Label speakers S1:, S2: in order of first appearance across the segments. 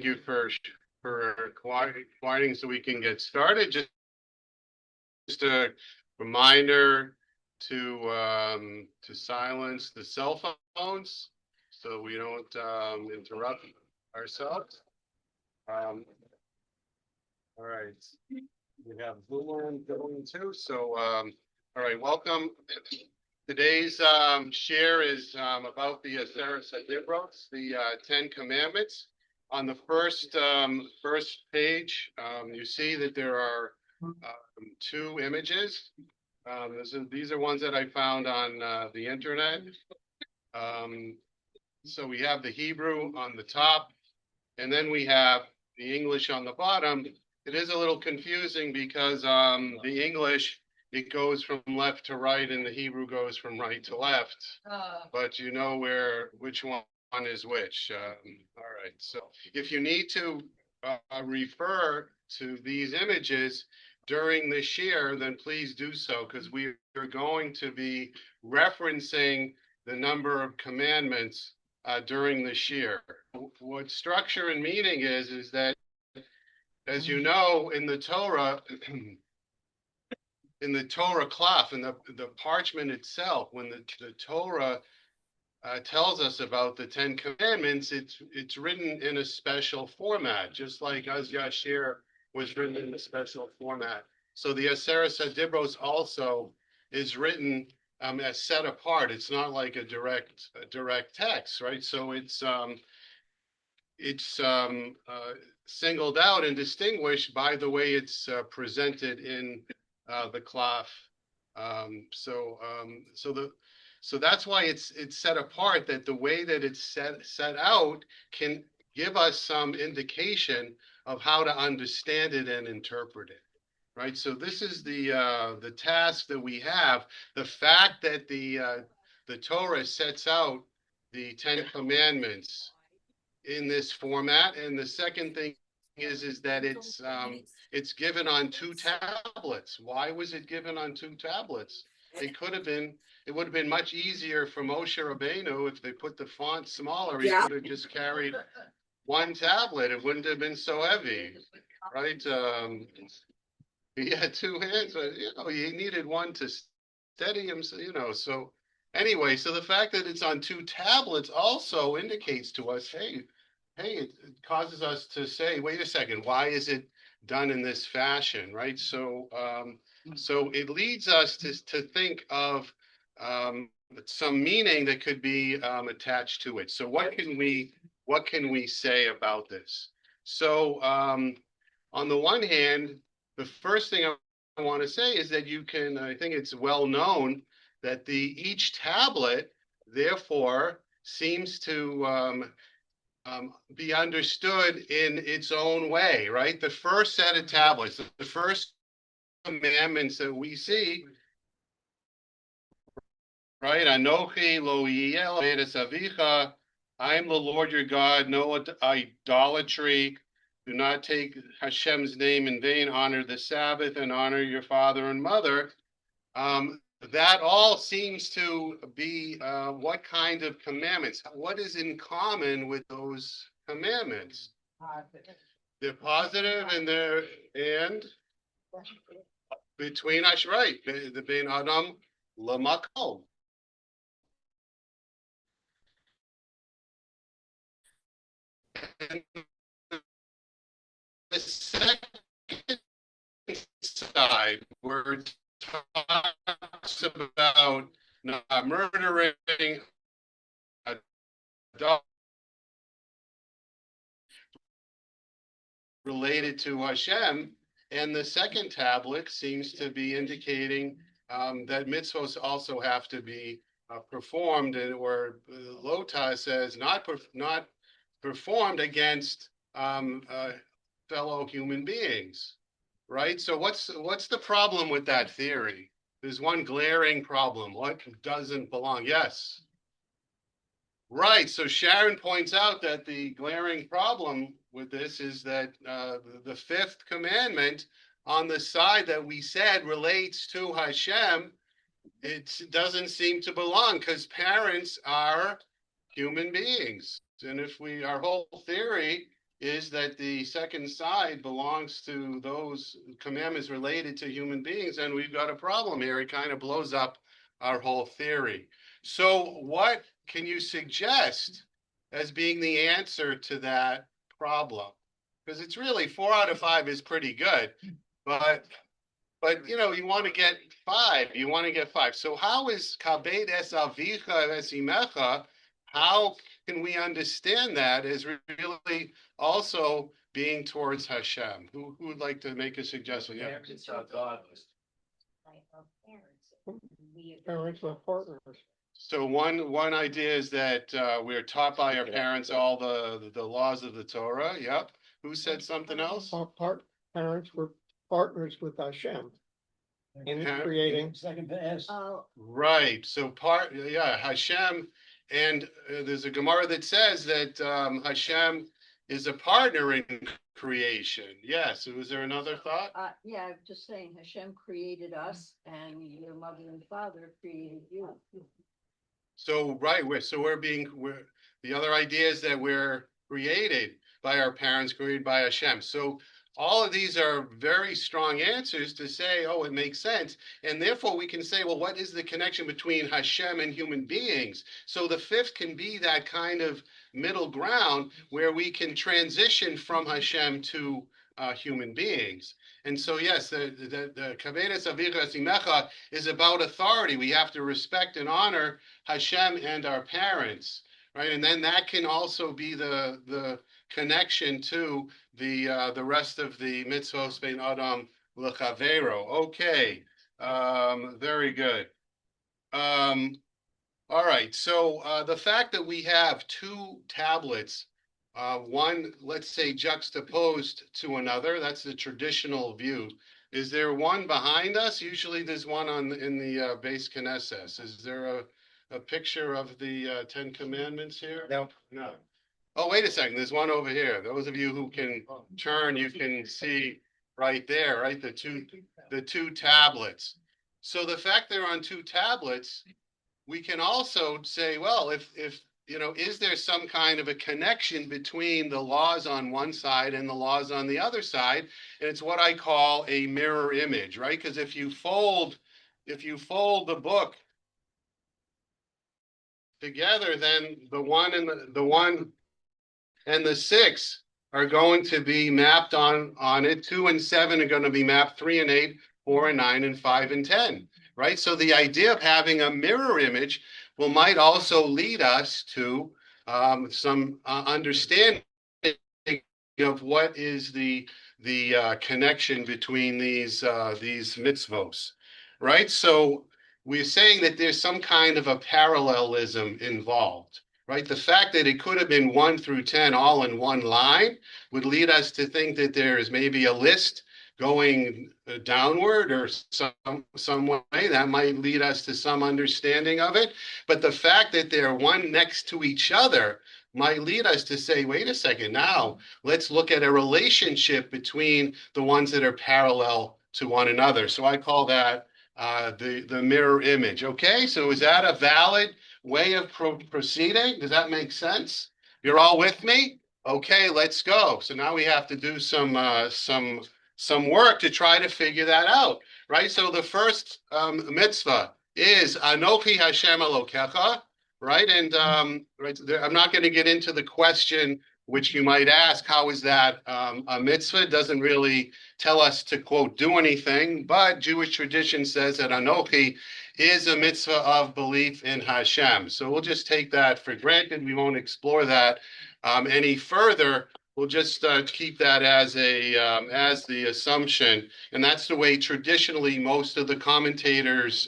S1: you for cooperating so we can get started. Just a reminder to silence the cell phones so we don't interrupt ourselves. All right, we have Boomer going too. So all right, welcome. Today's share is about the Aseret Hadibrot, the Ten Commandments. On the first page, you see that there are two images. These are ones that I found on the internet. So we have the Hebrew on the top, and then we have the English on the bottom. It is a little confusing because the English, it goes from left to right and the Hebrew goes from right to left. But you know which one is which. All right. So if you need to refer to these images during this share, then please do so, because we are going to be referencing the number of commandments during the share. What structure and meaning is that, as you know, in the Torah, in the Torah cloth, in the parchment itself, when the Torah tells us about the Ten Commandments, it's written in a special format, just like Az Yashir was written in a special format. So the Aseret Hadibrot also is written as set apart. It's not like a direct text, right? So it's singled out and distinguished by the way it's presented in the cloth. So that's why it's set apart, that the way that it's set out can give us some indication of how to understand it and interpret it. Right. So this is the task that we have. The fact that the Torah sets out the Ten Commandments in this format, and the second thing is that it's given on two tablets. Why was it given on two tablets? It would have been much easier for Moshe Rabbeinu if they put the font smaller. He could have just carried one tablet. It wouldn't have been so heavy, right? He had two hands, but he needed one to steady him. So anyway, so the fact that it's on two tablets also indicates to us, hey, it causes us to say, wait a second, why is it done in this fashion, right? So it leads us to think of some meaning that could be attached to it. So what can we say about this? So on the one hand, the first thing I want to say is that I think it's well known that each tablet, therefore, seems to be understood in its own way, right? The first set of tablets, the first commandments that we see, right? Anochi lo yiyel avicha. I am the Lord your God. No idolatry. Do not take Hashem's name in vain. Honor the Sabbath and honor your father and mother. That all seems to be what kind of commandments? What is in common with those commandments? They're positive and between us, right? The bein adam lamakom. The second side, where it talks about not murdering, related to Hashem, and the second tablet seems to be indicating that mitzvos also have to be performed, and where Lota says not performed against fellow human beings, right? So what's the problem with that theory? There's one glaring problem. What doesn't belong? Yes. Right. So Sharon points out that the glaring problem with this is that the fifth commandment on the side that we said relates to Hashem, it doesn't seem to belong, because parents are human beings. And if our whole theory is that the second side belongs to those commandments related to human beings, and we've got a problem here. It kind of blows up our whole theory. So, what can you suggest as being the answer to that problem? Because it's really 4 out of 5 is pretty good, but you want to get 5. You want to get 5. So how is kabed es avicha es imecha? How can we understand that as really also being towards Hashem? Who would like to make a suggestion? Yeah.
S2: Parents are partners.
S1: So one idea is that we're taught by our parents all the laws of the Torah. Yep. Who said something else?
S2: Parents were partners with Hashem in creating.
S1: Right. So Hashem, and there's a Gemara that says that Hashem is a partner in creation. Yes. Was there another thought?
S3: Yeah, I'm just saying Hashem created us and your mother and father created you.
S1: So right, the other idea is that we're created by our parents, created by Hashem. So all of these are very strong answers to say, oh, it makes sense. And therefore we can say, well, what is the connection between Hashem and human beings? So the fifth can be that kind of middle ground where we can transition from Hashem to human beings. And so, yes, the Kavedas Avicha Simecha is about authority. We have to respect and honor Hashem and our parents, right? And then that can also be the connection to the rest of the mitzvos bein adam lechavero. Okay, very good. All right, so the fact that we have 2 tablets, one, let's say, juxtaposed to another, that's the traditional view. Is there one behind us? Usually there's one in the base Knesset. Is there a picture of the 10 Commandments here?
S2: No.
S1: No. Oh, wait a second. There's one over here. Those of you who can turn, you can see right there, right? The two tablets. So the fact they're on 2 tablets, we can also say, well, if is there some kind of a connection between the laws on one side and the laws on the other side? And it's what I call a mirror image, right? Because if you fold the book together, then the 1 and the 6 are going to be mapped on it. 2 and 7 are going to be mapped. 3 and 8, 4 and 9, and 5 and 10, right? So the idea of having a mirror image might also lead us to some understanding of what is the connection between these mitzvos, right? So we're saying that there's some kind of a parallelism involved, right? The fact that it could have been 1 through 10 all in one line would lead us to think that there is maybe a list going downward or some way that might lead us to some understanding of it. But the fact that they're one next to each other might lead us to say, wait a second, now let's look at a relationship between the ones that are parallel to one another. So I call that the mirror image. Okay, so is that a valid way of proceeding? Does that make sense? You're all with me? Okay, let's go. So now we have to do some work to try to figure that out, right? So the first mitzvah is Anochi Hashem Elokecha, right? And right there, I'm not going to get into the question which you might ask, how is that a mitzvah? It doesn't really tell us to, quote, do anything, but Jewish tradition says that Anochi is a mitzvah of belief in Hashem. So we'll just take that for granted. We won't explore that any further. We'll just keep that as the assumption, and that's the way traditionally most of the commentators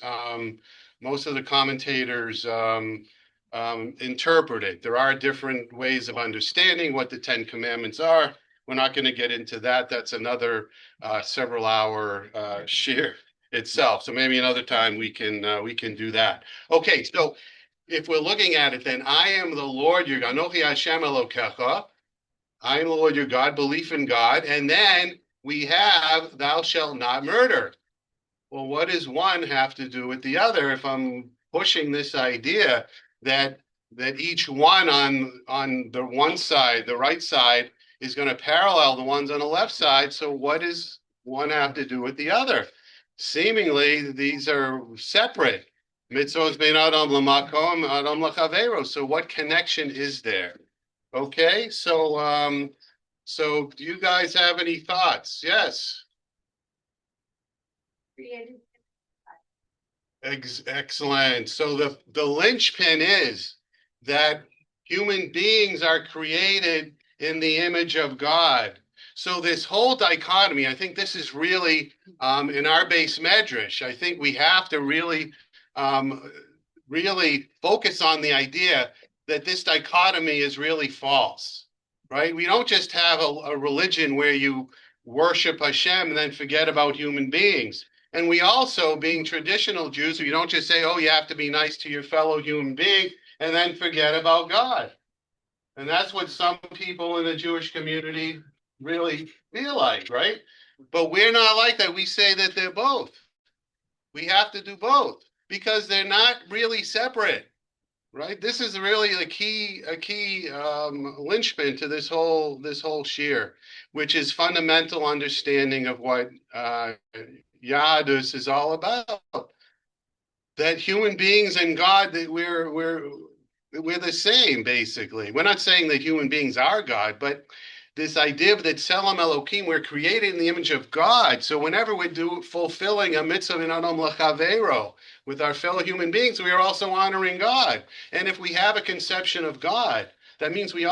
S1: interpret it. There are different ways of understanding what the 10 Commandments are. We're not going to get into that. That's another several-hour shir itself. So maybe another time we can do that. Okay, so if we're looking at it, then I am the Lord your God. Anochi Hashem Elokecha. I am the Lord your God, belief in God. And then we have, thou shalt not murder. Well, what does one have to do with the other if I'm pushing this idea that each one on the one side, the right side, is going to parallel the ones on the left side. So what does one have to do with the other? Seemingly, these are separate. Mitzvos bein adam lamakom, adam lachavero. So what connection is there? Okay, so do you guys have any thoughts? Yes. Excellent. So the linchpin is that human beings are created in the image of God. So this whole dichotomy, I think this is really in our base medrash. I think we have to um, really focus on the idea that this dichotomy is really false, right? We don't just have a religion where you worship Hashem and then forget about human beings. And we also, being traditional Jews, we don't just say, oh, you have to be nice to your fellow human being and then forget about God. And that's what some people in the Jewish community really feel like, right? But we're not like that. We say that they're both. We have to do both because they're not really separate, right? This is really a key linchpin to this whole shir, which is fundamental understanding of what Yadus is all about. That human beings and God, that we're the same, basically. We're not saying that human beings are God, but this idea that Tselem Elokim, we're created in the image of God. So whenever we're fulfilling a mitzvah in Adam Lachavero with our fellow human beings, we are also honoring God. And if we have a conception of God, that means we're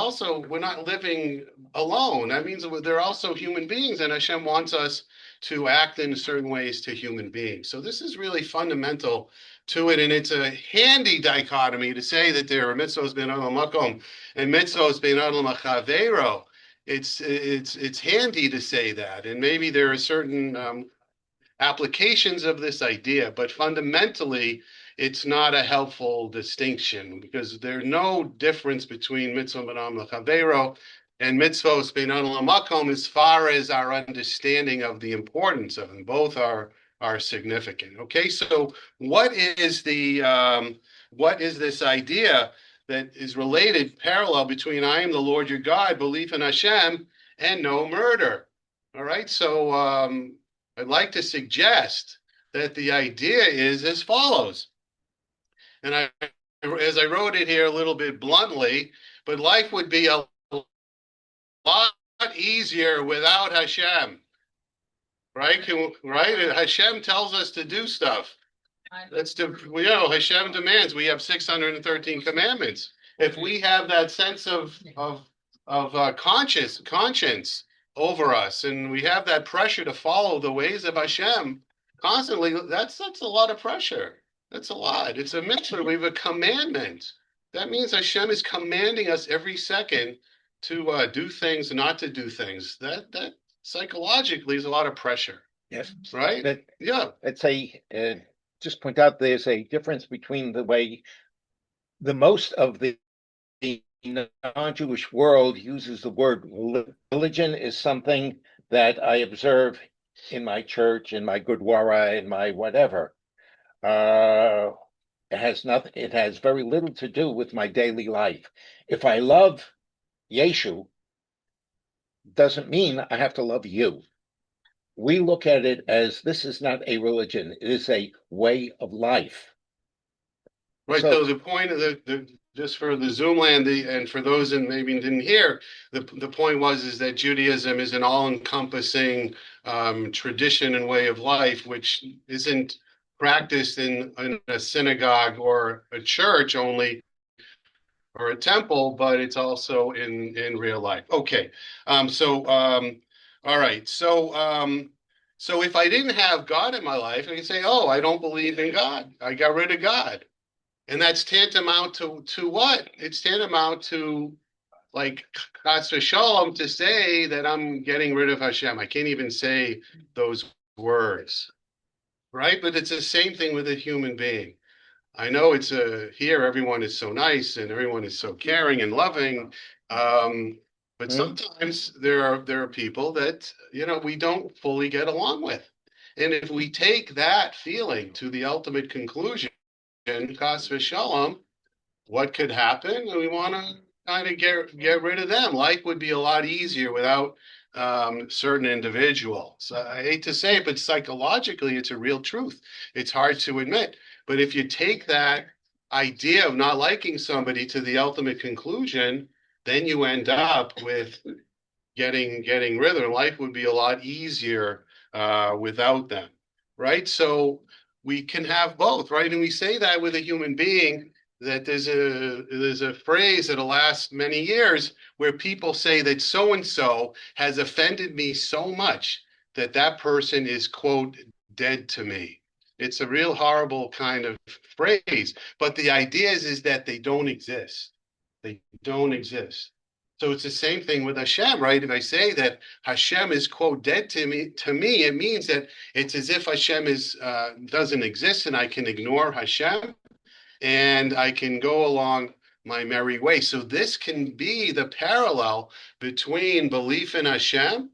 S1: not living alone. That means they're also human beings, and Hashem wants us to act in certain ways to human beings. So this is really fundamental to it, and it's a handy dichotomy to say that there are mitzvos ben adam makom and mitzvos ben adam machavero. It's handy to say that, and maybe there are certain applications of this idea, but fundamentally, it's not a helpful distinction because there's no difference between mitzvah benam lechavero and mitzvos beinan lamakom as far as our understanding of the importance of them. Both are significant. Okay, so what is this idea that is related parallel between I am the Lord your God, belief in Hashem, and no murder? All right, so I'd like to suggest that the idea is as follows. And as I wrote it here a little bit bluntly, but life would be a lot easier without Hashem. Right? Right? Hashem tells us to do stuff. Hashem demands. We have 613 commandments. If we have that sense of conscience over us, and we have that pressure to follow the ways of Hashem constantly, that's a lot of pressure. That's a lot. It's a mitzvah. We have a commandment. That means Hashem is commanding us every second to do things, not to do things. That psychologically is a lot of pressure.
S4: Yes.
S1: Right? Yeah.
S4: Let's say, just point out there's a difference between the way the most of the non-Jewish world uses the word religion is something that I observe in my church, in my Gurdwara, in my whatever. It has very little to do with my daily life. If I love Yeshu, doesn't mean I have to love you. We look at it as this is not a religion, it is a way of life.
S1: Right. So the point of just for the Zoom land, and for those that maybe didn't hear, the point is that Judaism is an all-encompassing tradition and way of life, which isn't practiced in a synagogue or a church only, or a temple, but it's also in real life. Okay. All right. So if I didn't have God in my life, I can say, oh, I don't believe in God. I got rid of God. And that's tantamount to what? It's tantamount to, like, chas v'shalom, to say that I'm getting rid of Hashem. I can't even say those words, right? But it's the same thing with a human being. I know it's here everyone is so nice and everyone is so caring and loving, but sometimes there are people that we don't fully get along with, and if we take that feeling to the ultimate conclusion, chas v'shalom, what could happen? We want to kind of get rid of them. Life would be a lot easier without certain individuals. I hate to say it, but psychologically, it's a real truth. It's hard to admit. But if you take that idea of not liking somebody to the ultimate conclusion, then you end up with getting rid of them. Life would be a lot easier without them, right? So we can have both, right? And we say that with a human being, that there's a phrase that'll last many years where people say that so and so has offended me so much that that person is, quote, dead to me. It's a real horrible kind of phrase, but the idea is that they don't exist. They don't exist. So it's the same thing with Hashem, right? If I say that Hashem is, quote, dead to me, it means that it's as if Hashem is doesn't exist and I can ignore Hashem and I can go along my merry way. So this can be the parallel between belief in Hashem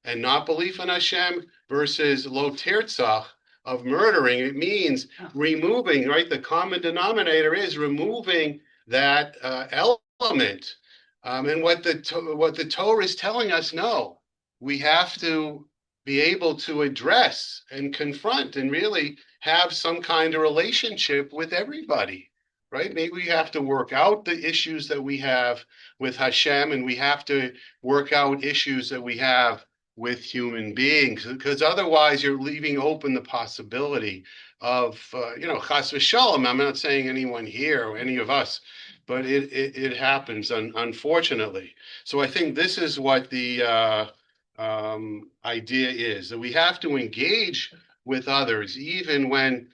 S1: and not belief in Hashem versus lo tirtzach of murdering. It means removing, right? The common denominator is removing that element. And what the Torah is telling us, no, we have to be able to address and confront and really have some kind of relationship with everybody, right? Maybe we have to work out the issues that we have with Hashem, and we have to work out issues that we have with human beings, because otherwise you're leaving open the possibility of, chas v'shalom. I'm not saying anyone here or any of us, but it happens, unfortunately. So I think this is what the idea is, that we have to engage with others even when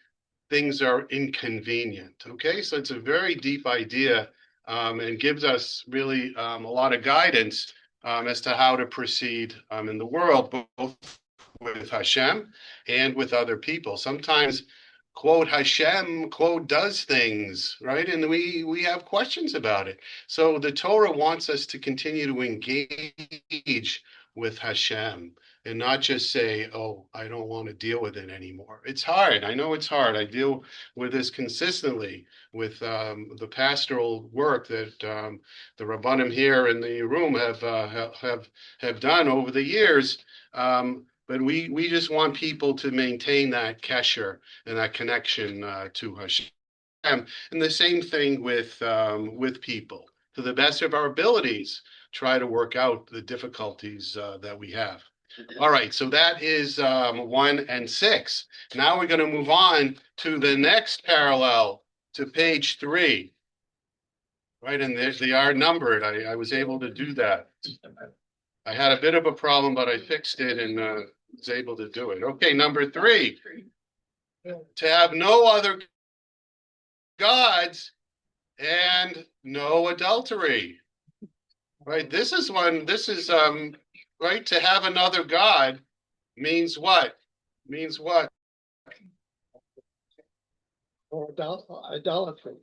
S1: things are inconvenient. Okay, so it's a very deep idea and gives us really a lot of guidance as to how to proceed in the world, both with Hashem and with other people. Sometimes, quote, Hashem, quote, does things, right? And we have questions about it. So the Torah wants us to continue to engage with Hashem and not just say, oh, I don't want to deal with it anymore. It's hard. I know it's hard. I deal with this consistently with the pastoral work that the Rabbanim here in the room have done over the years. But we just want people to maintain that kesher and that connection to Hashem. And the same thing with people. To the best of our abilities, try to work out the difficulties that we have. All right, so that is 1 and 6. Now we're going to move on to the next parallel, to page 3. Right, and they are numbered. I was able to do that. I had a bit of a problem, but I fixed it and was able to do it. Okay, number 3. To have no other gods and no adultery. Right, this is right, to have another God means what? Means what?
S2: Or idolatry.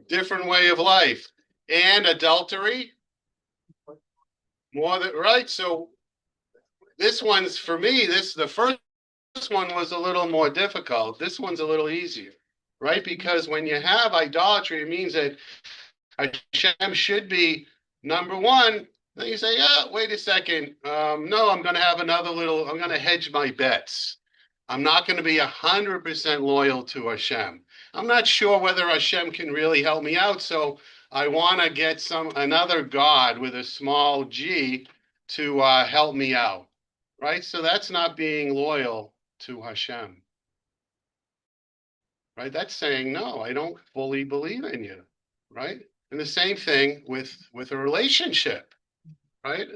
S1: Different way of life. And adultery? More than, right, so this one's, for me, the first one was a little more difficult. This one's a little easier, right? Because when you have idolatry, it means that Hashem should be number one. Then you say, oh, wait a second. No, I'm going to have I'm going to hedge my bets. I'm not going to be 100% loyal to Hashem. I'm not sure whether Hashem can really help me out. So I want to get another God with a small g to help me out. Right? So that's not being loyal to Hashem. Right? That's saying, no, I don't fully believe in you. Right? And the same thing with a relationship. Right?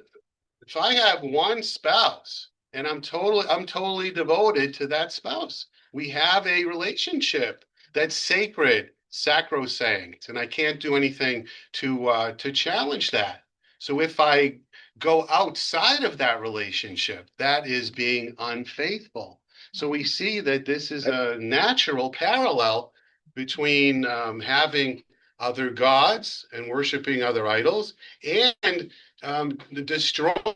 S1: If I have one spouse and I'm totally devoted to that spouse, we have a relationship that's sacred, sacrosanct, and I can't do anything to challenge that. So if I go outside of that relationship, that is being unfaithful. So we see that this is a natural parallel between having other gods and worshiping other idols and destroying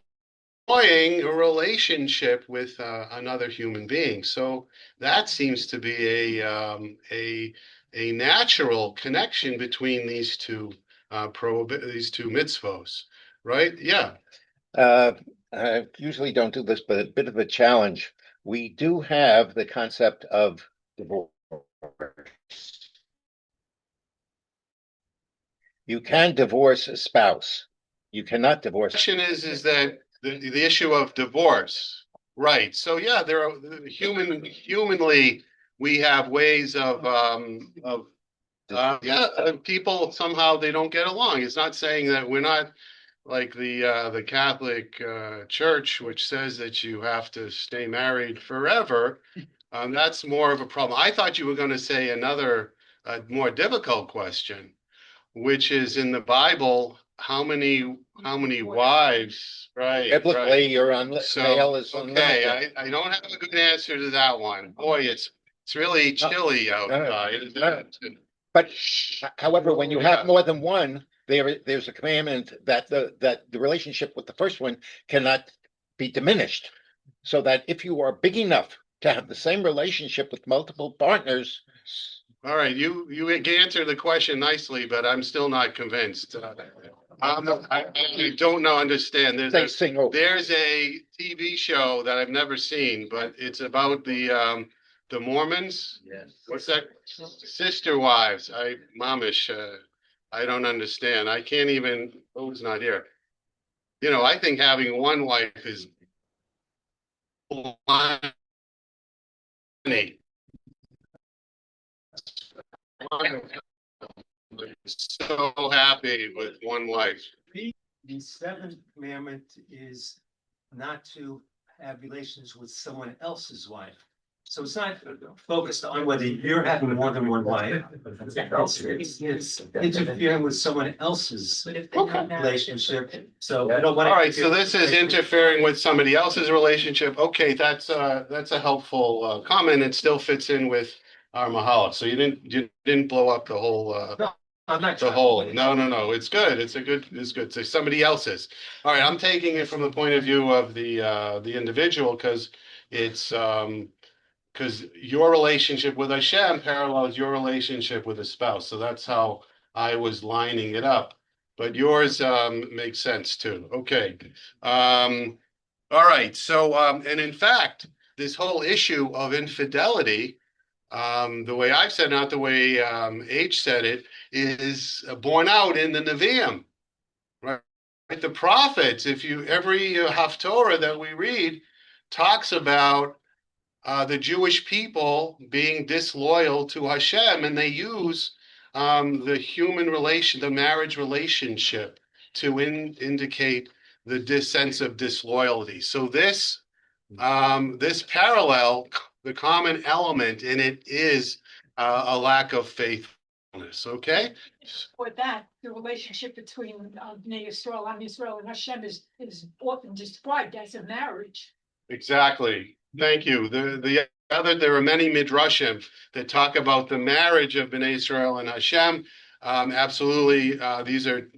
S1: a relationship with another human being. So that seems to be a natural connection between these two these two mitzvos, right? Yeah.
S4: I usually don't do this, but a bit of a challenge. We do have the concept of divorce. You can divorce a spouse. You cannot divorce.
S1: Question is that the issue of divorce, right? So yeah, there are humanly we have ways of people somehow they don't get along. It's not saying that we're not like the Catholic Church, which says that you have to stay married forever. That's more of a problem. I thought you were going to say another more difficult question, which is in the Bible, how many wives, right?
S4: Biblically,
S1: Right.
S4: you're male is
S1: Okay,
S4: unlimited.
S1: I don't have a good answer to that one. Boy, it's really chilly outside. Isn't it?
S4: But however, when you
S1: Yeah.
S4: have more than one, there's a commandment that the relationship with the first one cannot be diminished. So that if you are big enough to have the same relationship with multiple partners,
S1: All right, you answered the question nicely, but I'm still not convinced. I don't know, understand.
S4: they single.
S1: There's a TV show that I've never seen, but it's about the Mormons.
S4: Yes.
S1: What's that? Sister wives. Mamish, I don't understand. I can't even, who's not here? I think having one wife is plenty. So happy with one wife.
S5: The seventh commandment is not to have relations with someone else's wife. So it's not focused on whether you're having more than one wife. It's interfering with someone else's relationship. So I don't want.
S1: All right, so this is interfering with somebody else's relationship. Okay, that's a helpful comment. It still fits in with our Mahala. So you didn't blow up the whole
S5: I'm not
S1: the whole. No. It's good. It's good. So somebody else's. All right, I'm taking it from the point of view of the individual because it's because your relationship with Hashem parallels your relationship with a spouse. So that's how I was lining it up. But yours makes sense too. Okay. All right. So and in fact, this whole issue of infidelity, the way I've said, not the way H said it, is borne out in the Nevi'im. Right? The prophets, every Haftorah that we read talks about the Jewish people being disloyal to Hashem, and they use the marriage relationship to indicate the sense of disloyalty. So this parallel, the common element in it is a lack of faithfulness. Okay.
S6: For that, the relationship between Bnei Yisrael, Am Yisrael, and Hashem is often described as a marriage.
S1: Exactly. Thank you. There are many midrashim that talk about the marriage of Bnei Israel and Hashem. Absolutely, these are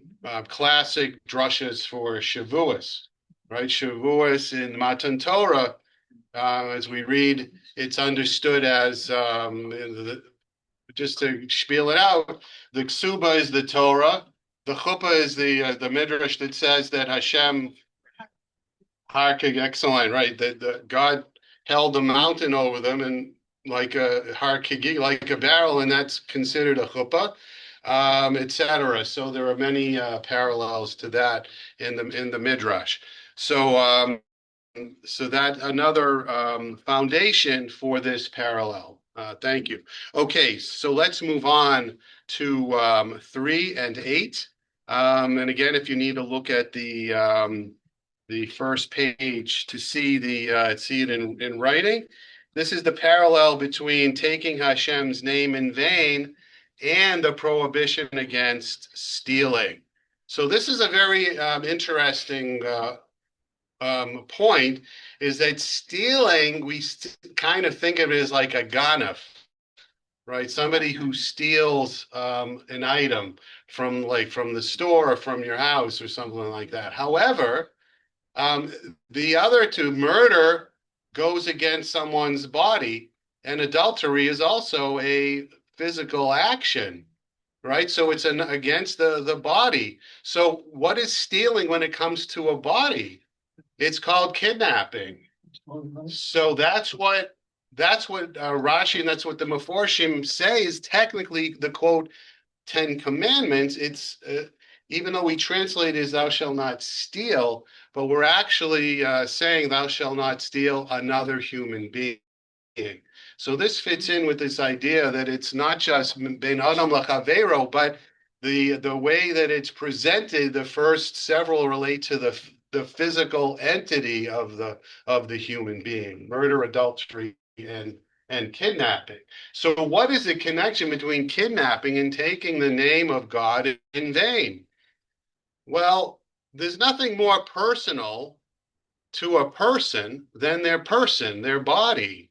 S1: classic drushes for Shavuos, right? Shavuos in Matan Torah, as we read, it's understood as just to spiel it out. The ksuba is the Torah. The chuppah is the midrash that says that Hashem. Excellent, right? That God held the mountain over them and like a barrel, and that's considered a chuppah, etc. So there are many parallels to that in the midrash. So that another foundation for this parallel. Thank you. Okay, so let's move on to 3 and 8. And again, if you need to look at the first page to see it in writing. This is the parallel between taking Hashem's name in vain and the prohibition against stealing. So this is a very interesting point, is that stealing, we kind of think of it as like a ganef, right? Somebody who steals an item from the store or from your house or something like that. However, the other two, murder goes against someone's body, and adultery is also a physical action, right? So it's against the body. So what is stealing when it comes to a body? It's called kidnapping. So that's what Rashi and that's what the Meforshim say is technically the quote Ten Commandments. It's even though we translate it as "Thou shalt not steal," but we're actually saying "Thou shalt not steal another human being." So this fits in with this idea that it's not just ben adam lachavero, but the way that it's presented. The first several relate to the physical entity of the human being: murder, adultery, and kidnapping. So, what is the connection between kidnapping and taking the name of God in vain? Well, there's nothing more personal to a person, their body,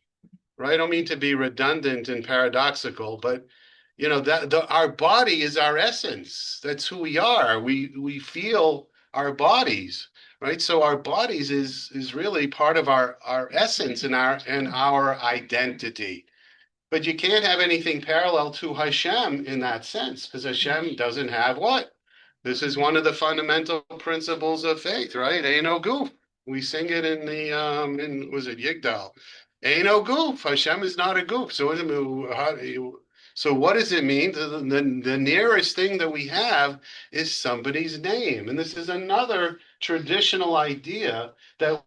S1: right? I don't mean to be redundant and paradoxical, but that our body is our essence. That's who we are. We feel our bodies, right? So our bodies is really part of our essence and our identity. But you can't have anything parallel to Hashem in that sense, because Hashem doesn't have what? This is one of the fundamental principles of faith, right? Ain't no goof. We sing it in was it Yigdal? Ain't no goof. Hashem is not a goof. So what does it mean? The nearest thing that we have is somebody's name. And this is another traditional idea that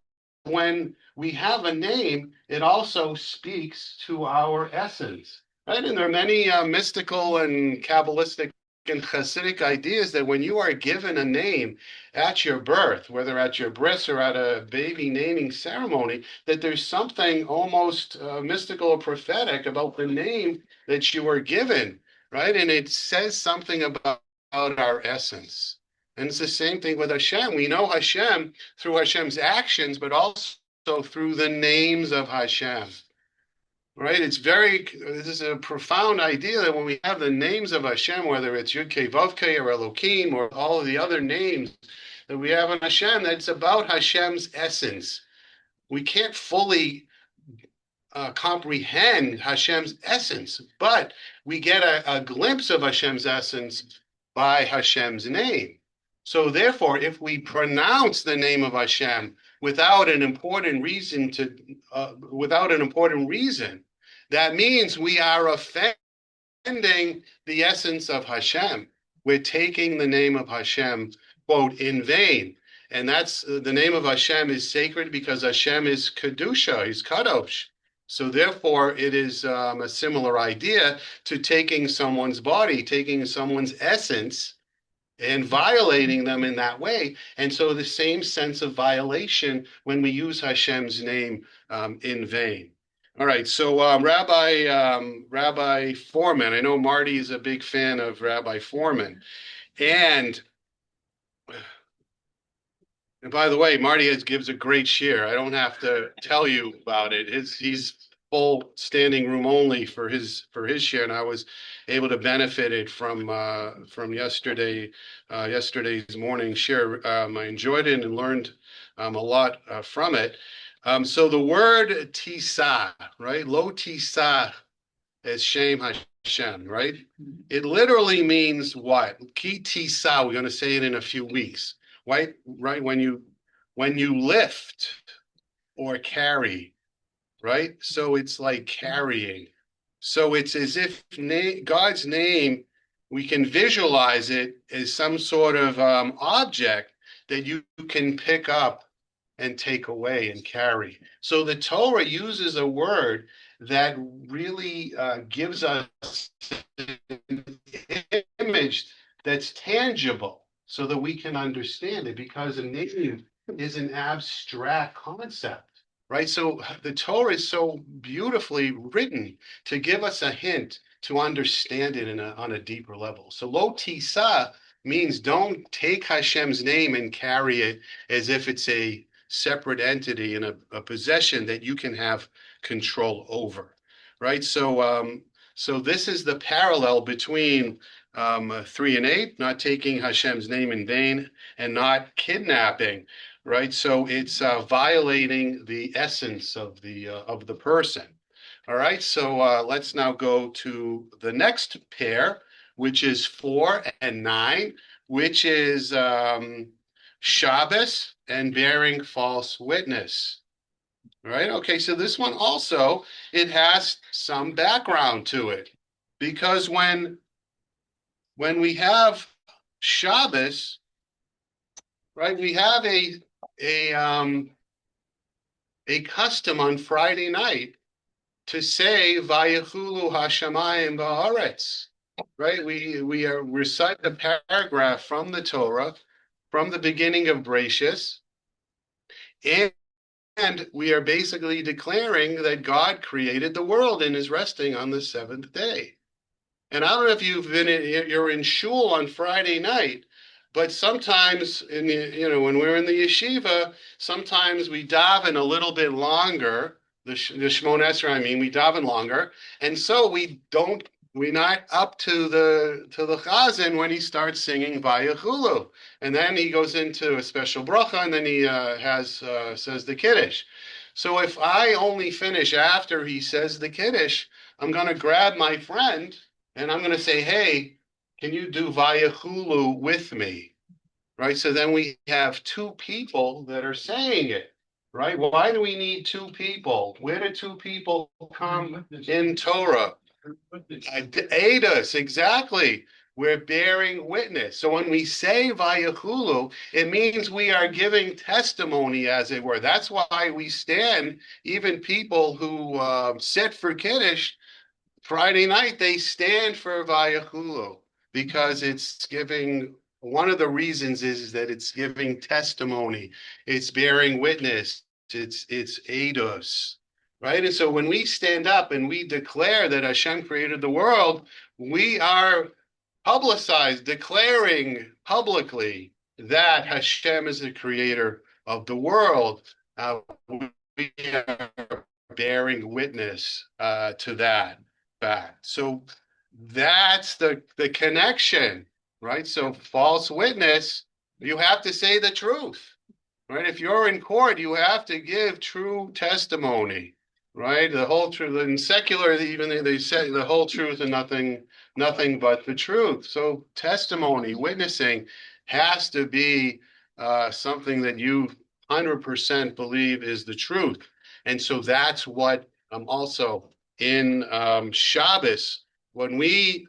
S1: when we have a name, it also speaks to our essence, right? And there are many mystical and Kabbalistic and Hasidic ideas that when you are given a name at your birth, whether at your bris or at a baby naming ceremony, that there's something almost mystical or prophetic about the name that you are given, right? And it says something about our essence. And it's the same thing with Hashem. We know Hashem through Hashem's actions, but also through the names of Hashem. Right? This is a profound idea that when we have the names of Hashem, whether it's Yud-Kei, Vav-Kei, or Elohim, or all of the other names that we have in Hashem, that's about Hashem's essence. We can't fully comprehend Hashem's essence, but we get a glimpse of Hashem's essence by Hashem's name. So therefore, if we pronounce the name of Hashem without an important reason, that means we are offending the essence of Hashem. We're taking the name of Hashem, quote, in vain. And that's the name of Hashem is sacred because Hashem is Kedusha, he's Kadosh. So therefore, it is a similar idea to taking someone's body, taking someone's essence, and violating them in that way. And so the same sense of violation when we use Hashem's name in vain. All right, so Rabbi Foreman, I know Marty is a big fan of Rabbi Foreman. And by the way, Marty gives a great share. I don't have to tell you about it. He's full standing room only for his share, and I was able to benefit it from yesterday's morning share. I enjoyed it and learned a lot from it. So the word tisa, right? Lo tisa as Shem Hashem, right? It literally means what? Ki tisa. We're going to say it in a few weeks, right? Right when you lift or carry, right? So it's like carrying. So it's as if God's name, we can visualize it as some sort of object that you can pick up and take away and carry. So the Torah uses a word that really gives us an image that's tangible so that we can understand it, because a name is an abstract concept, right? So the Torah is so beautifully written to give us a hint to understand it on a deeper level. So lo tisa means don't take Hashem's name and carry it as if it's a separate entity and a possession that you can have control over, right? So this is the parallel between 3 and 8, not taking Hashem's name in vain, and not kidnapping, right? So it's violating the essence of the person. All right, so let's now go to the next pair, which is 4 and 9, which is Shabbos and bearing false witness. Right? Okay, so this one also, it has some background to it. Because when we have Shabbos, right, we have a a custom on Friday night to say Vayachulu Hashamayim Ba'aretz. Right? We are recite the paragraph from the Torah, from the beginning of Bereshis, and we are basically declaring that God created the world and is resting on the seventh day. And I don't know if you're in shul on Friday night, but sometimes when we're in the yeshiva, sometimes we daven a little bit longer. The Shmon Esrei, I mean, we daven longer, and so we're not up to the chazan when he starts singing Vayachulu, and then he goes into a special bracha, and then he says the kiddush. So if I only finish after he says the kiddush, I'm going to grab my friend and I'm going to say, hey, can you do Vayachulu with me? Right? So then we have two people that are saying it. Right? Why do we need two people? Where do two people come in Torah? Aid us, exactly. We're bearing witness. So when we say Vayachulu, it means we are giving testimony, as it were. That's why we stand, even people who sit for Kiddush, Friday night, they stand for Vayachulu because it's giving, one of the reasons is that it's giving testimony, it's bearing witness, it's eidos, right? And so when we stand up and we declare that Hashem created the world, we are declaring publicly that Hashem is the creator of the world. We are bearing witness to that fact. So that's the connection, right? So false witness, you have to say the truth, right? If you're in court, you have to give true testimony, right? The whole truth. In secular, even they say the whole truth and nothing but the truth. So testimony, witnessing has to be something that you 100% believe is the truth. And so that's what also in Shabbos, when we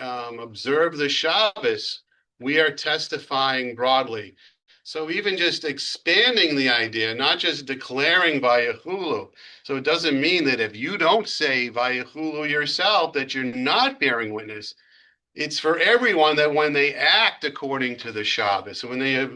S1: observe the Shabbos, we are testifying broadly. So even just expanding the idea, not just declaring Vayachulu. So it doesn't mean that if you don't say Vayachulu yourself, that you're not bearing witness. It's for everyone that when they act according to the Shabbos, when they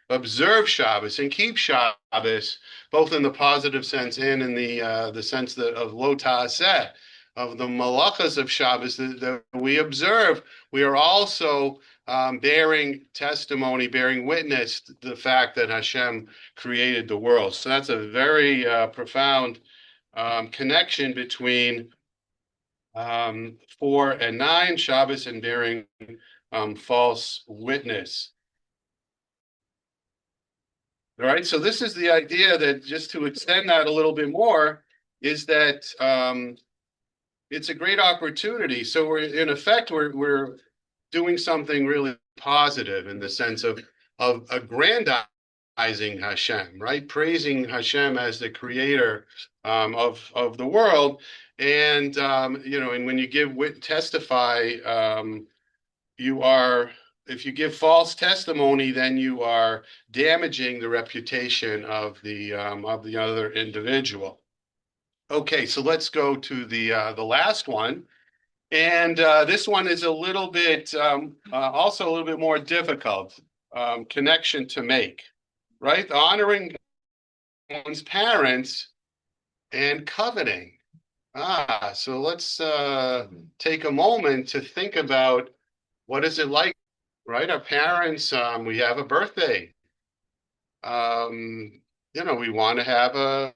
S1: observe Shabbos and keep Shabbos, both in the positive sense and in the sense that of lo ta'aseh, of the malachas of Shabbos that we observe, we are also bearing testimony, bearing witness to the fact that Hashem created the world. So that's a very profound connection between 4 and 9, Shabbos, and bearing false witness. All right, so this is the idea that, just to extend that a little bit more, is that it's a great opportunity. So we're in effect we're doing something really positive in the sense of aggrandizing Hashem, right? Praising Hashem as the creator of the world, and and when you testify, you are. If you give false testimony, then you are damaging the reputation of the other individual. Okay, so let's go to the last one, and this one is a little bit also a little bit more difficult connection to make, right? Honoring one's parents and coveting. So let's take a moment to think about what is it like. Right, our parents, we have a birthday. We want to have a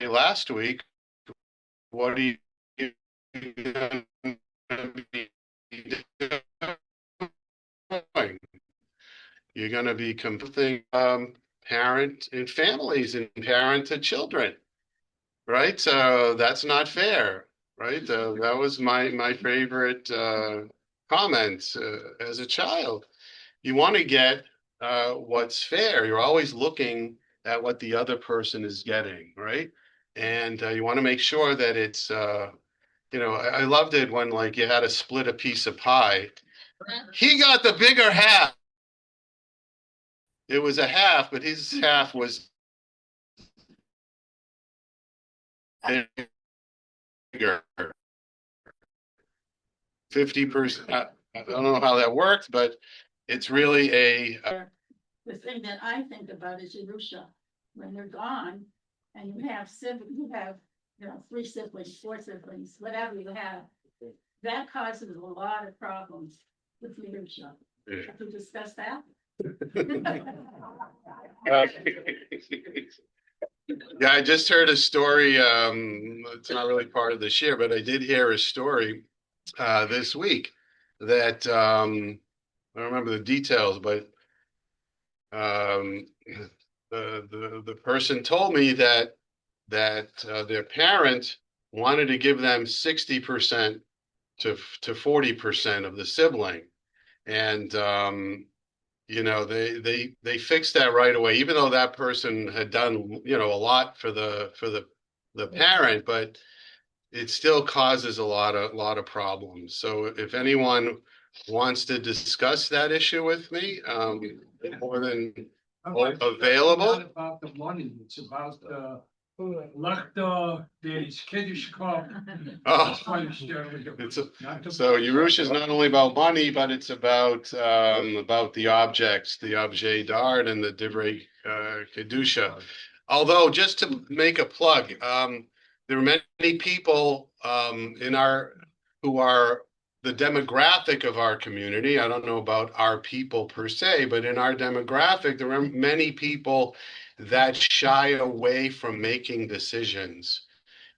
S1: last week. What are you going to be doing? You're going to be completing parent and families and parent to children. right? So that's not fair, right? That was my favorite comment as a child. You want to get what's fair. You're always looking at what the other person is getting, right? And you want to make sure that it's I loved it when like you had to split a piece of pie. He got the bigger half. It was a half, but his half was bigger. 50%. I don't know how that works, but it's really
S3: The thing that I think about is Yerusha, when they're gone, and you have three siblings, four siblings, whatever you have. That causes a lot of problems with Yerusha.
S1: Yeah.
S3: Have we discussed that?
S4: Uh,
S1: Yeah, I just heard a story. It's not really part of this year, but I did hear a story this week that I don't remember the details, but um, the person told me that their parent wanted to give them 60% to 40% of the sibling, and they fixed that right away, even though that person had done a lot for the parent, but it still causes a lot of problems. So if anyone wants to discuss that issue with me, more than available.
S2: Not about the money, it's about there is Kiddush Club.
S1: Oh.
S2: That's why you share with them.
S1: It's so Yerusha is not only about money, but it's about the objects, the objet d'art and the divrei kedusha. Although, just to make a plug, there are many people who are the demographic of our community. I don't know about our people per se, but in our demographic, there are many people that shy away from making decisions,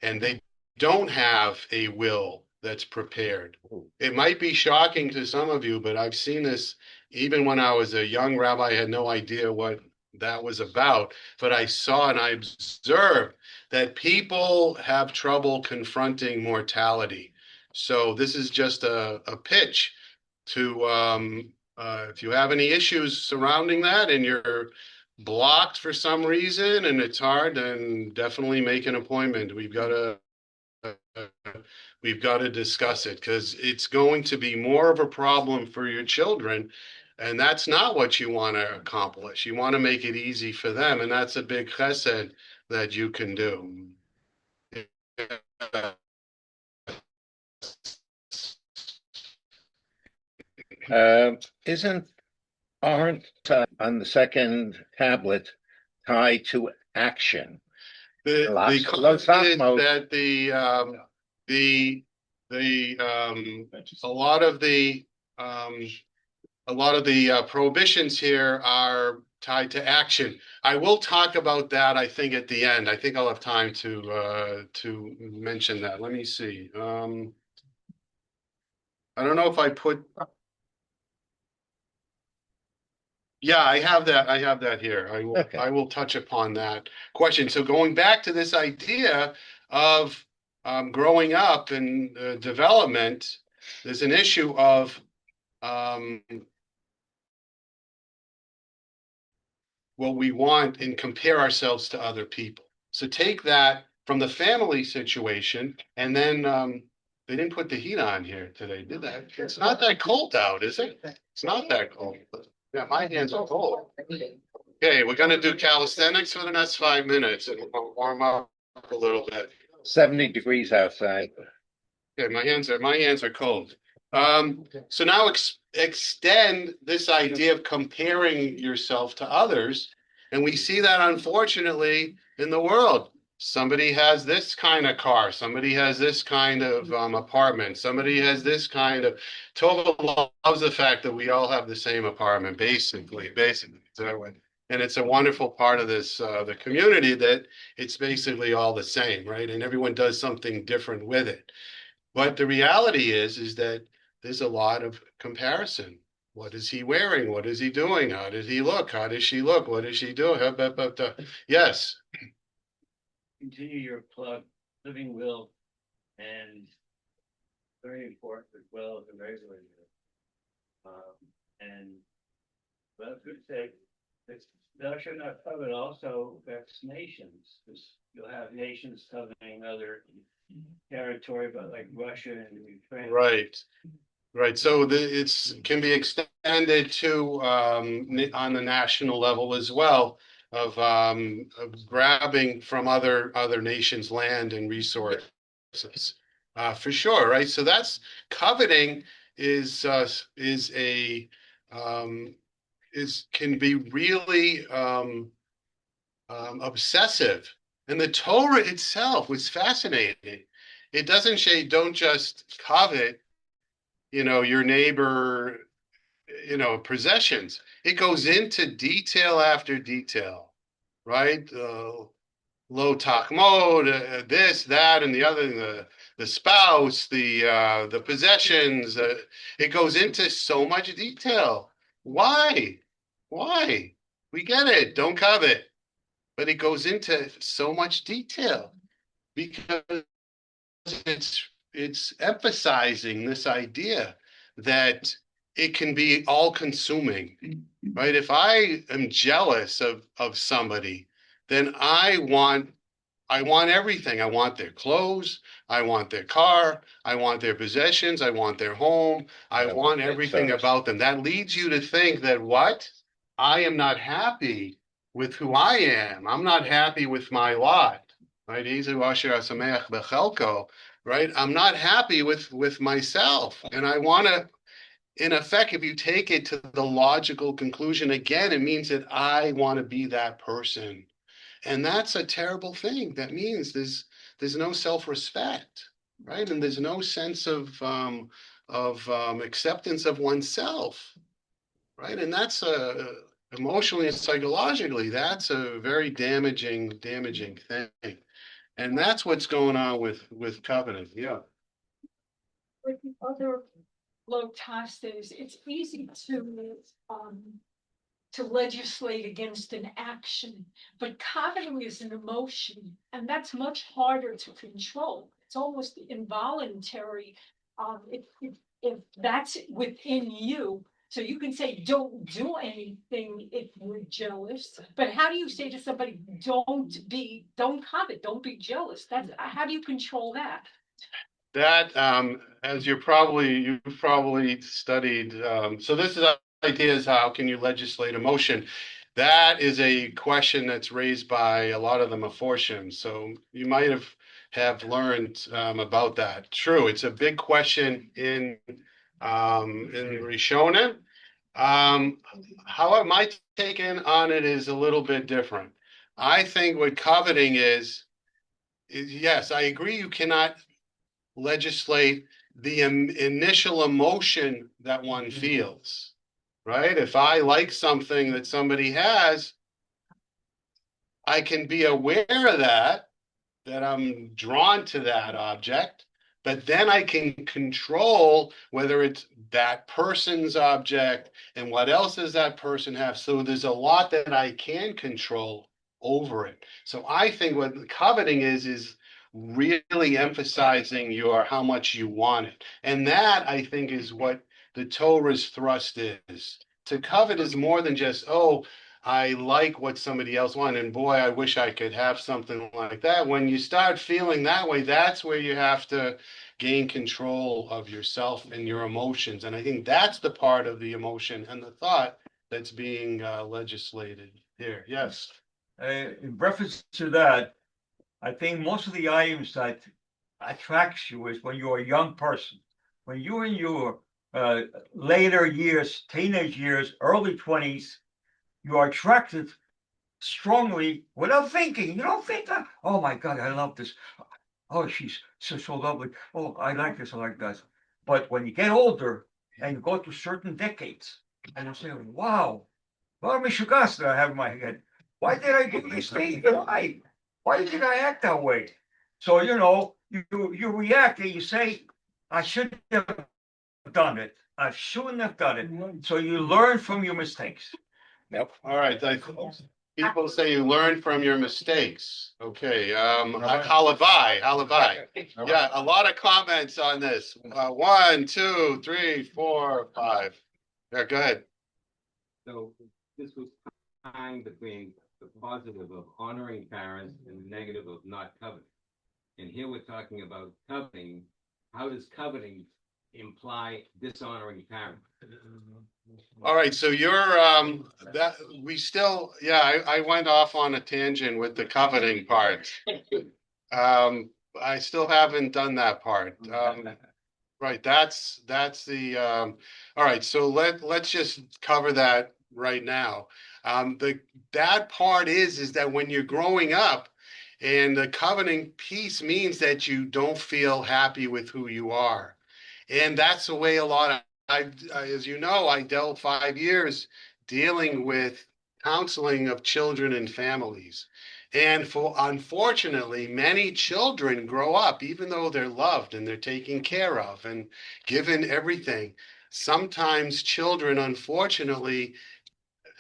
S1: and they don't have a will that's prepared. It might be shocking to some of you, but I've seen this even when I was a young rabbi. I had no idea what that was about, but I saw and I observed that people have trouble confronting mortality. So this is just a pitch to if you have any issues surrounding that and you're blocked for some reason and it's hard, then definitely make an appointment. We've got to discuss it, because it's going to be more of a problem for your children. And that's not what you want to accomplish. You want to make it easy for them. And that's a big chesed that you can do.
S4: Isn't, aren't on the second tablet tied to action?
S1: The
S4: Los
S1: concept is
S4: Alamos.
S1: that a lot of the prohibitions here are tied to action. I will talk about that, I think, at the end. I think I'll have time to mention that. Let me see. I don't know if I put. Yeah, I have that. I have that here.
S4: Okay.
S1: I will touch upon that question. So going back to this idea of growing up and development, there's an issue of um, what we want and compare ourselves to other people. So take that from the family situation, and then they didn't put the heat on here today, did they? It's not that cold out, is it? It's not that cold. Yeah, my hands are cold. Okay, we're gonna do calisthenics for the next 5 minutes and we'll warm up a little bit.
S4: 70 degrees outside.
S1: Okay, my hands are cold. So now extend this idea of comparing yourself to others, and we see that unfortunately in the world. Somebody has this kind of car, somebody has this kind of apartment, somebody has this kind of. Tova loves the fact that we all have the same apartment, basically. So, and it's a wonderful part of this the community, that it's basically all the same, right? And everyone does something different with it. But the reality is that there's a lot of comparison. What is he wearing? What is he doing? How does he look? How does she look? What is she doing? Yes.
S7: continue your plug, living will, and very important as well as a regular will. And well, I could say, thou shalt not covet also affects nations, because you'll have nations coveting other territory, but like Russia and Ukraine.
S1: Right. Right, so it's can be extended to on the national level as well of grabbing from other nations' land and resources. For sure, right? So that's coveting is a is can be really obsessive. And the Torah itself was fascinating. It doesn't say don't just covet, your neighbor, possessions. It goes into detail after detail, right? Low talk mode, this, that, and the other, the spouse, the possessions. It goes into so much detail. Why? Why? We get it. Don't covet. But it goes into so much detail because it's emphasizing this idea that it can be all consuming, right? If I am jealous of somebody, then I want everything. I want their clothes. I want their car. I want their possessions. I want their home. I
S4: Yeah,
S1: want
S4: that's
S1: everything
S4: service.
S1: about them. That leads you to think that what? I am not happy with who I am. I'm not happy with my lot. Right? Izu asher asameach bechelko. Right? I'm not happy with myself. And I want to, in effect, if you take it to the logical conclusion again, it means that I want to be that person. And that's a terrible thing. That means there's no self-respect, right? And there's no sense of acceptance of oneself, right? And that's emotionally and psychologically, that's a very damaging thing. And that's what's going on with covenant. Yeah.
S6: With the other low tastes, it's easy um, to legislate against an action, but coveting is an emotion, and that's much harder to control. It's almost involuntary. If that's within you, so you can say, don't do anything if you're jealous, but how do you say to somebody, don't covet, don't be jealous? That's, how do you control that?
S1: That, as you've probably studied, so this is ideas, how can you legislate emotion? That is a question that's raised by a lot of the Meforshim. So you might have learned about that. True, it's a big question in Rishonim. How my take on it is a little bit different. I think what coveting is yes, I agree. You cannot legislate the initial emotion that one feels, right? If I like something that somebody has, I can be aware of that I'm drawn to that object, but then I can control whether it's that person's object and what else does that person have. So there's a lot that I can control over it. So I think what coveting is really emphasizing your how much you want it. And that I think is what the Torah's thrust is. To covet is more than just, oh, I like what somebody else wants, and boy, I wish I could have something like that. When you start feeling that way, that's where you have to gain control of yourself and your emotions. And I think that's the part of the emotion and the thought that's being legislated here. Yes.
S8: In reference to that, I think most of the items that attracts you is when you're a young person. When you're in your later years, teenage years, early 20s, you are attracted strongly without thinking. You don't think that, oh my God, I love this. Oh, she's so lovely. Oh, I like this, I like that. But when you get older and you go to certain decades, and you say, wow, what mishugas that I have in my head? Why did I do this thing? Why did I act that way? So, you react and you say, I shouldn't have done it. I shouldn't have done it. So you learn from your mistakes.
S1: All right. People say you learn from your mistakes. Okay, halavai. Yeah, a lot of comments on this. 1, 2, 3, 4, 5. Yeah, go ahead.
S9: So this was tying between the positive of honoring parents and the negative of not coveting. And here we're talking about coveting. How does coveting imply dishonoring parents?
S1: All right, so you're that we still, yeah, I went off on a tangent with the coveting part. I still haven't done that part. Right, that's the all right, so let's just cover that right now. That part is that when you're growing up, and the coveting piece means that you don't feel happy with who you are. And that's the way a lot of as you know, I dealt 5 years dealing with counseling of children and families. And for unfortunately, many children grow up, even though they're loved and they're taken care of and given everything. Sometimes children, unfortunately,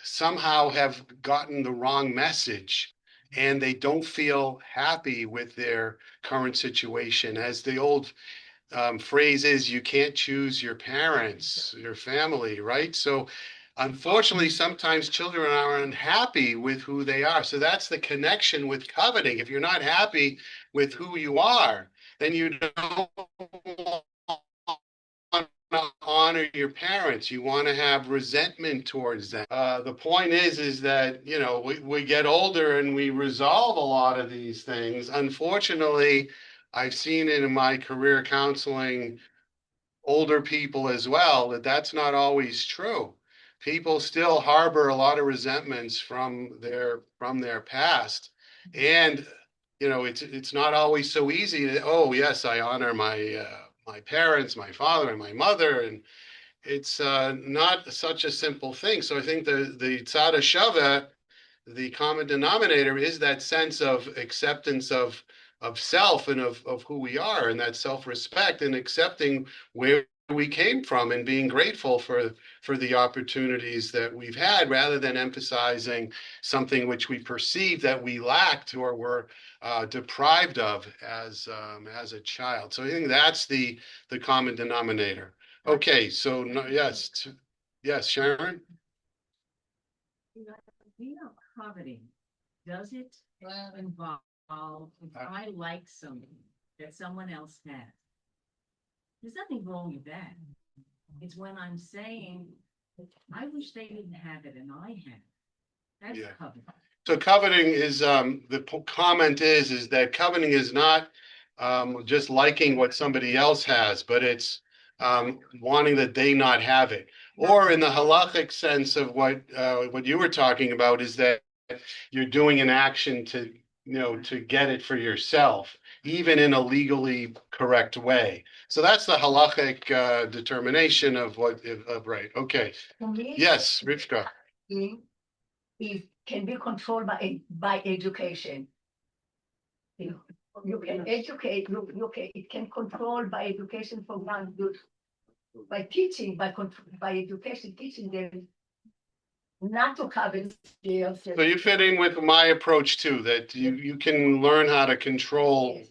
S1: somehow have gotten the wrong message and they don't feel happy with their current situation. As the old phrase is, you can't choose your parents, your family, right? So unfortunately, sometimes children are unhappy with who they are. So that's the connection with coveting. If you're not happy with who you are, then you don't want to honor your parents. You want to have resentment towards them. The point is that, you know, we get older and we resolve a lot of these things. Unfortunately, I've seen it in my career counseling older people as well, that that's not always true. People still harbor a lot of resentments from their past. And you know, it's not always so easy to, oh yes, I honor my parents, my father and my mother, and it's not such a simple thing. So I think the tzad shava, the common denominator, is that sense of acceptance of self and of who we are, and that self-respect and accepting where we came from and being grateful for the opportunities that we've had, rather than emphasizing something which we perceive that we lacked or were deprived of as a child. So I think that's the common denominator. Okay, so yes, yes, Sharon.
S10: Coveting, does it involve if I like something that someone else has? There's nothing wrong with that. It's when I'm saying, I wish they didn't have it and I have. That's
S1: Yeah.
S10: coveting.
S1: So coveting is comment is that coveting is not just liking what somebody else has, but it's wanting that they not have it. Or in the halachic sense of what you were talking about, is that you're doing an action to, you know, to get it for yourself, even in a legally correct way. So that's the halachic determination of right. Okay.
S11: For me,
S1: Yes, Rivka.
S11: it can be controlled by education. You can educate, it can control by education for one, by teaching, by education, teaching them not to cover.
S1: So you fit in with my approach too, that you can learn how to control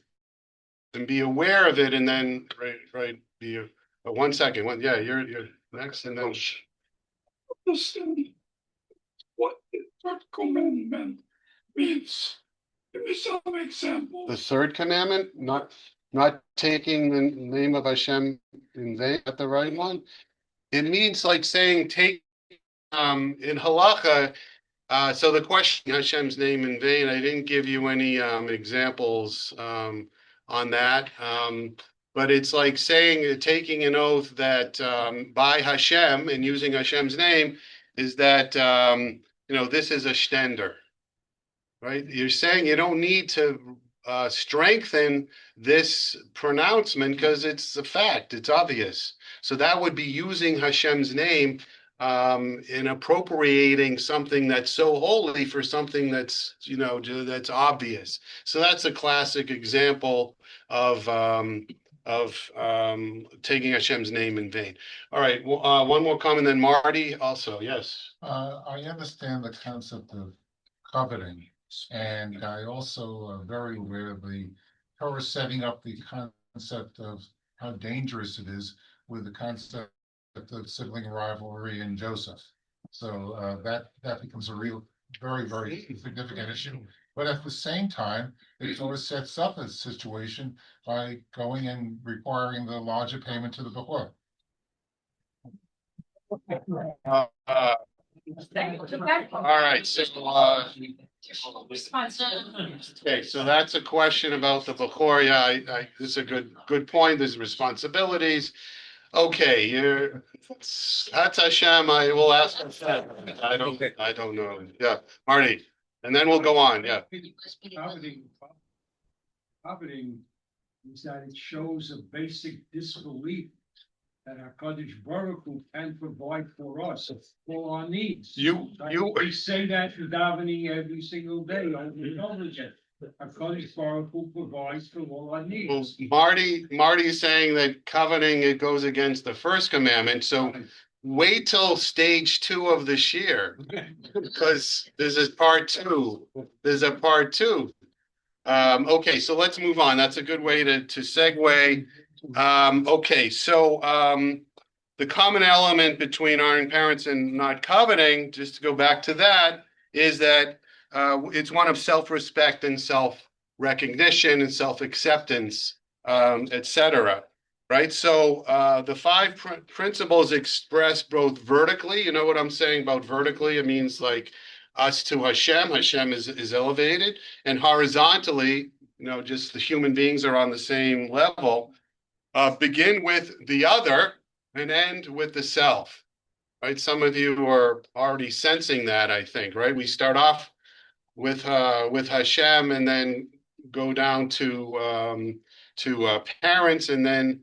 S1: and be aware of it, and then right but 1 second, yeah, you're next, and then
S2: Understand what the third commandment means. Give me some examples.
S1: the third commandment, not taking the name of Hashem in vain. Is that the right one? It means like saying take in halacha. So the question, Hashem's name in vain, I didn't give you any examples on that. But it's like saying, taking an oath that by Hashem and using Hashem's name, is that you know, this is a shtender, right? You're saying you don't need to strengthen this pronouncement because it's a fact, it's obvious. So that would be using Hashem's name in appropriating something that's so holy for something that's, you know, that's obvious. So that's a classic example of taking Hashem's name in vain. All right, one more comment, then Marty also. Yes.
S12: I understand the concept of coveting. And I also am very aware of the Torah setting up the concept of how dangerous it is with the concept of sibling rivalry in Joseph. So that becomes a real, very, very significant issue. But at the same time, it Torah sets up a situation by going and requiring the larger payment to the Bechor.
S1: All right, so, okay, so that's a question about the Bechor. Yeah, this is a good point. There's responsibilities. Okay, that's Hashem. I will ask Hashem. I don't know. Yeah, Marty, and then we'll go on. Yeah.
S2: Coveting is that it shows a basic disbelief that HaKadosh Baruch Hu can provide for us for our needs. We say that in davening every single day over and over again. HaKadosh Baruch Hu provides for all our needs.
S1: Well, Marty is saying that coveting, it goes against the first commandment. So wait till stage 2 of this year, because there's a part 2. There's a part 2. Okay, so let's move on. That's a good way to segue. Okay, so the common element between honoring parents and not coveting, just to go back to that, is that it's one of self-respect and self-recognition and self-acceptance, etc. Right? So the 5 principles express both vertically. You know what I'm saying about vertically? It means like us to Hashem. Hashem is elevated, and horizontally, just the human beings are on the same level. Begin with the other and end with the self. Right? Some of you are already sensing that, I think. Right? We start off with Hashem, and then go down to parents, and then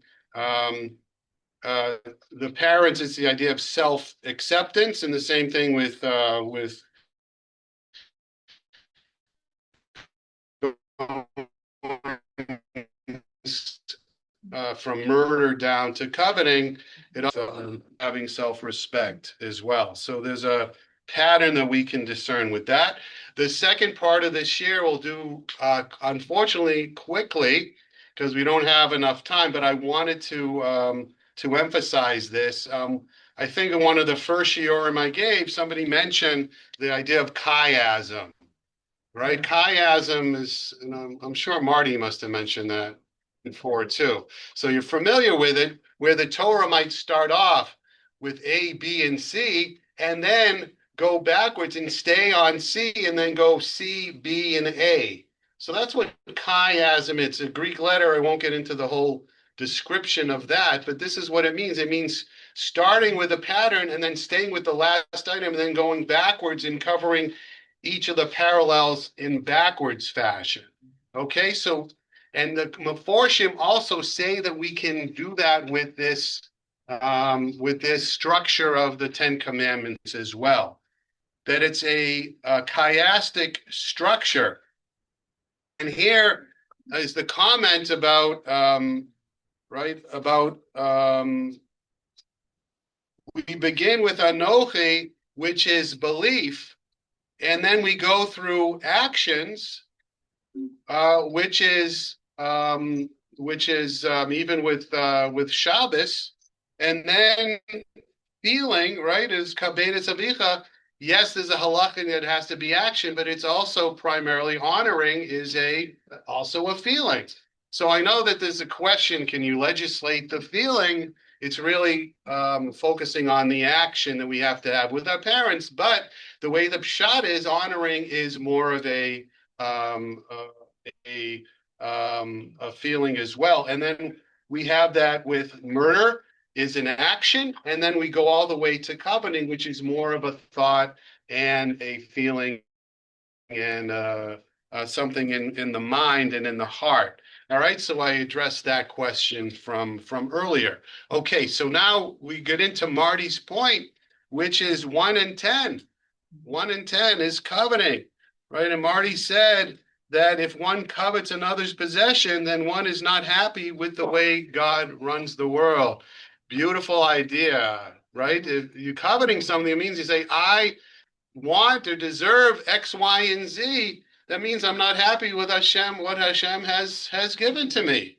S1: the parents is the idea of self-acceptance, and the same thing with from murder down to coveting, it also having self-respect as well. So there's a pattern that we can discern with that. The second part of this year we'll do, unfortunately, quickly, because we don't have enough time, but I wanted to emphasize this. I think in one of the first shiurim I gave, somebody mentioned the idea of chiasm. Right? Chiasm is, and I'm sure Marty must have mentioned that before too. So you're familiar with it, where the Torah might start off with A, B, and C, and then go backwards and stay on C, and then go C, B, and A. So that's what chiasm is. It's a Greek letter. I won't get into the whole description of that, but this is what it means. It means starting with a pattern and then staying with the last item, and then going backwards and covering each of the parallels in backwards fashion. Okay, so, and the Meforshim also say that we can do that with this structure of the 10 Commandments as well. That it's a chiastic structure. And here is the comment about, we begin with Anochi, which is belief, and then we go through actions, which is even with Shabbos, and then feeling, right, is kabedes avicha. Yes, there's a halacha that has to be action, but it's also primarily honoring is also a feeling. So I know that there's a question: can you legislate the feeling? It's really focusing on the action that we have to have with our parents. But the way the pshat is, honoring is more of a feeling as well. And then we have that with murder is an action, and then we go all the way to coveting, which is more of a thought and a feeling and something in the mind and in the heart. All right, so I addressed that question from earlier. Okay, so now we get into Marty's point, which is 1 and 10. 1 and 10 is coveting, right? And Marty said that if one covets another's possession, then one is not happy with the way God runs the world. Beautiful idea, right? If you're coveting something, it means you say, I want or deserve X, Y, and Z, that means I'm not happy with Hashem, what Hashem has given to me.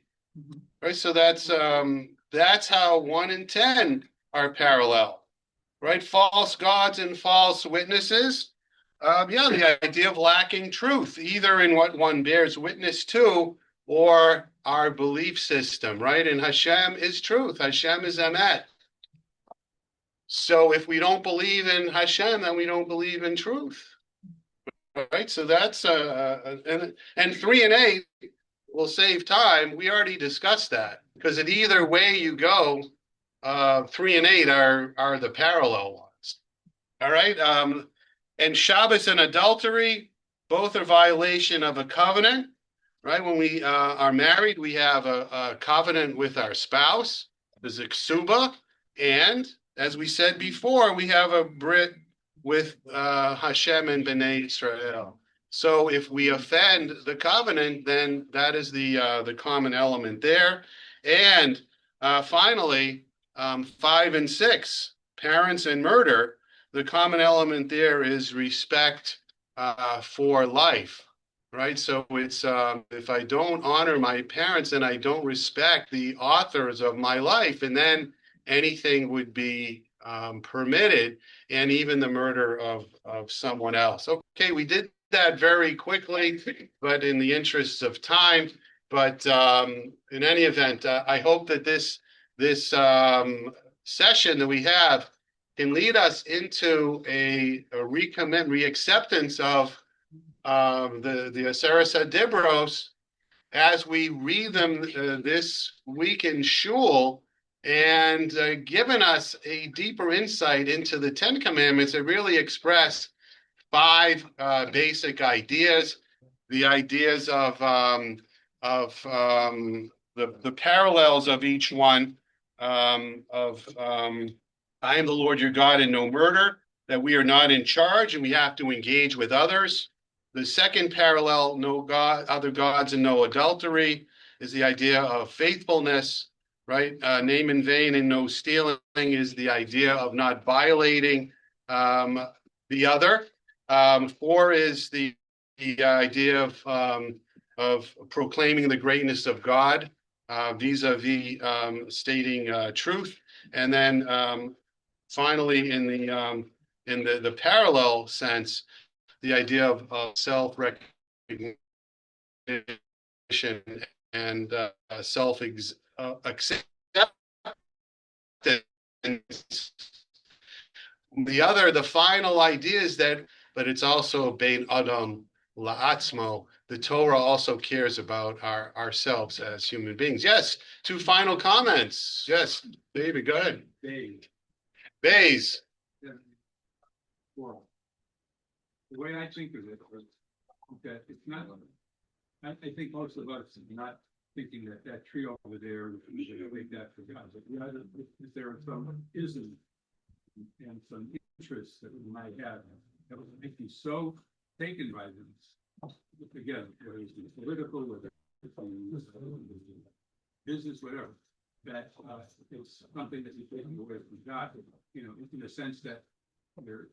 S1: Right? So that's how 1 and 10 are parallel. Right? False gods and false witnesses. Yeah, the idea of lacking truth, either in what one bears witness to or our belief system, right? And Hashem is truth. Hashem is Emet. So if we don't believe in Hashem, then we don't believe in truth, right? So that's and 3 and 8 will save time. We already discussed that because in either way you go, 3 and 8 are the parallel ones. All right. And Shabbos and adultery, both are violation of a covenant, right? When we are married, we have a covenant with our spouse, the ksuba, and as we said before, we have a brit with Hashem and Bnei Israel. So if we offend the covenant, then that is the common element there. And finally, 5 and 6, parents and murder. The common element there is respect for life, right? So it's if I don't honor my parents, then I don't respect the authors of my life, and then anything would be permitted, and even the murder of someone else. Okay, we did that very quickly, but in the interests of time. But in any event, I hope that this session that we have can lead us into a reacceptance of the Aseret Hadibrot as we read them this week in shul, and given us a deeper insight into the 10 Commandments that really express 5 basic ideas, the ideas of the parallels of each one, I am the Lord your God and no murder, that we are not in charge and we have to engage with others. The second parallel, no God, other gods and no adultery, is the idea of faithfulness, right? Name in vain and no stealing is the idea of not violating the other. 4 is the idea of proclaiming the greatness of God, vis-a-vis stating truth. And then finally, in the parallel sense, the idea of self-recognition and self-acceptance. The final idea is that, but it's also bein adam la'atzmo. The Torah also cares about ourselves as human beings. Yes, 2 final comments. Yes, David, go ahead. Bays.
S2: Well, the way I think of it was that it's not, I think most of us are not thinking that that tree over there is like that for God, but rather if there are some ism and some interests that we might have that would make you so taken by them, again, whether it's political, whether it's business, whatever, that it's something that you're taking away from God, in the sense that you're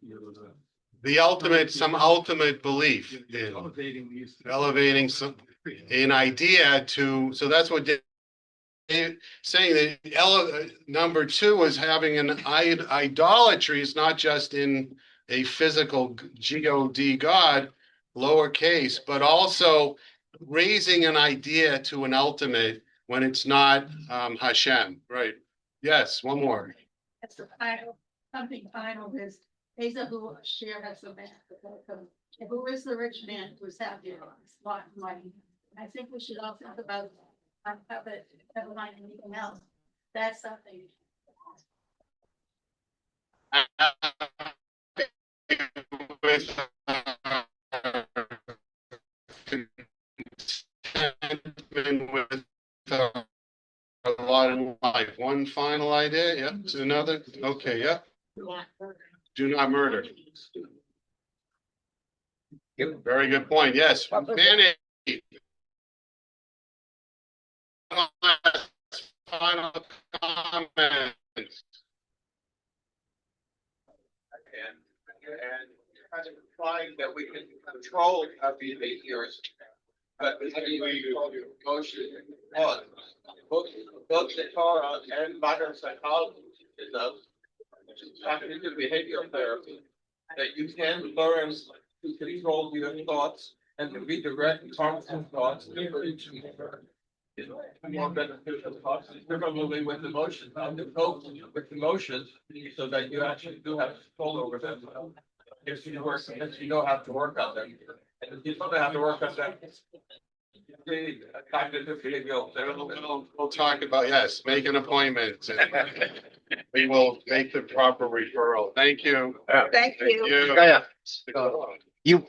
S1: Some ultimate belief in elevating an idea to, so that's what saying that number 2 is having an idolatry is not just in a physical God, God, lowercase, but also raising an idea to an ultimate when it's not Hashem, right? Yes, one more.
S3: That's the final, something final is, who share has the man, who is the rich man who's happy, a lot of money. I think we should all think about it, never mind anything else. That's something.
S1: With a lot in life. One final idea. Yep. Another. Okay. Yep. Do not murder. Very good point. Yes. Manny. Final comments.
S13: kind of implying that we can control our behaviors. But we control your emotion. Both the Torah and modern psychology is cognitive behavioral therapy, that you can learn to control your thoughts and to redirect harmful thoughts into more beneficial thoughts, similarly with emotions, and to cope with emotions so that you actually do have control over them. If you know how to work on them, and if you don't know how to work on them, the cognitive behavioral therapy.
S1: We'll talk about, yes, make an appointment. And we will make the proper referral. Thank you.
S11: Thank you.
S4: Yeah, you,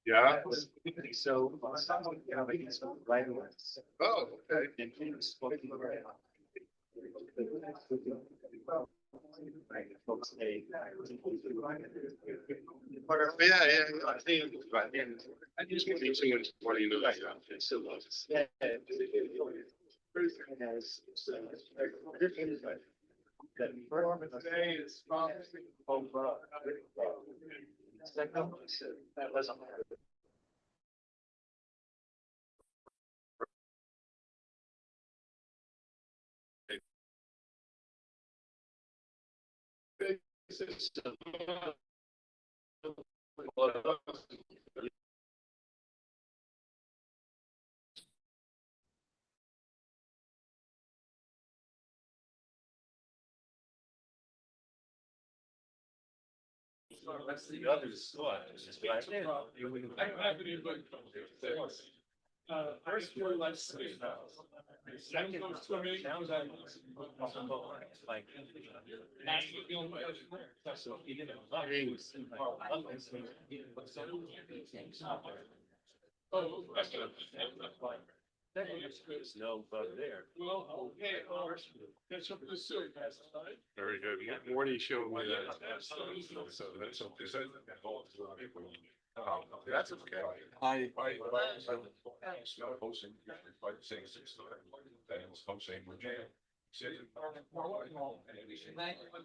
S1: Yeah.
S5: So, someone, right away.
S1: Oh, okay. Yeah. I think I just want to see what's 20 minutes.
S7: That's the other side. First, let's see. Second, like. So even if. There's no bug there. Well, okay, catch up with the suit.
S1: Very good. Morty showed me that. So that's okay. That's okay.
S13: I.
S1: Hosting.